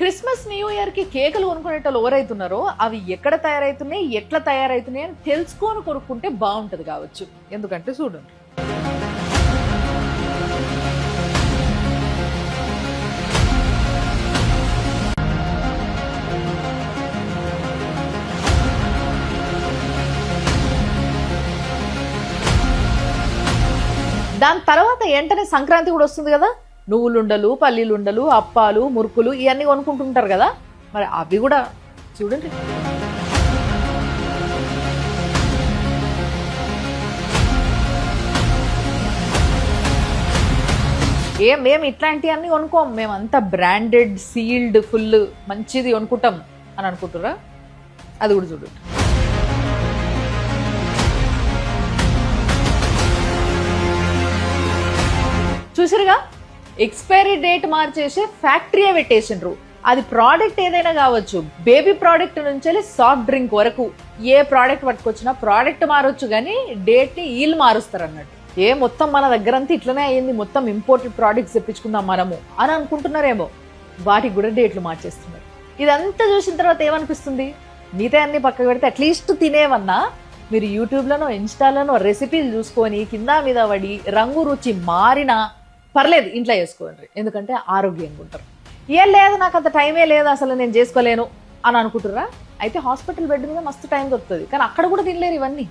Christmas new year కి కేకులు కొనుక్కునేటోళ్ళు ఎవరైతున్నారో అవి ఎక్కడ తయారైతున్నాయి ఎట్లా తయారైతున్నాయి అని తెలుసుకొని కొనుక్కుంటే బాగుంటది కావచ్చు. ఎందుకంటే చూడండి, దాని తర్వాత వెంటనే సంక్రాంతి కూడా వస్తుంది కదా, నువ్వులుండలు, పల్లీలుండలు, అప్పాలు, మురుకులు ఇవన్నీ కొనుక్కుంటుంటారు కదా, మరి అవి కూడా చూడండి. మేము ఇట్లాంటివన్నీ కొనుక్కోం, మేమంతా బ్రాండెడ్ సీల్డ్ ఫుల్ మంచిది కొనుక్కుంటాం అని అనుకుంటురా. అది కూడా చూడండి. చూసారుగా, ఎక్స్పైరీ డేట్ మార్చేసి ఫ్యాక్టరీయే పెట్టేసిండ్రు. అది ప్రోడక్ట్ ఏదైనా కావచ్చు, బేబీ ప్రోడక్ట్ నుంచి సాఫ్ట్ డ్రింక్ వరకు ఏ ప్రోడక్ట్ పట్టుకొచ్చినా ప్రోడక్ట్ మారొచ్చు కానీ డేట్ని వీళ్ళు మారుస్తారు అన్నట్టు. మొత్తం మన దగ్గరంతా ఇట్లనే అయ్యింది, మొత్తం ఇంపోర్టెడ్ ప్రోడక్ట్స్ తెప్పించుకుందాం మనము అని అనుకుంటున్నారేమో, వాటికి కూడా డేట్లు మార్చేస్తున్నారు. ఇదంతా చూసిన తర్వాత ఏమనిపిస్తుంది, మిగతా అన్ని పక్కకు పెడితే అట్లీస్ట్ తినేవన్నా మీరు యూట్యూబ్లోనో ఇన్స్టాలోనో రెసిపీలు చూసుకొని కింద మీద పడి రంగు రుచి మారినా పర్లేదు ఇంట్లో చేసుకోండి, ఎందుకంటే ఆరోగ్యంగా ఉంటారు. ఏం లేదు నాకు అంత టైమే లేదు అసలు నేను చేసుకోలేను అని అనుకుంటుర్రా, అయితే హాస్పిటల్ బెడ్ మీద మస్తు టైం దొరుకుతుంది, కానీ అక్కడ కూడా తినలేరు ఇవన్నీ.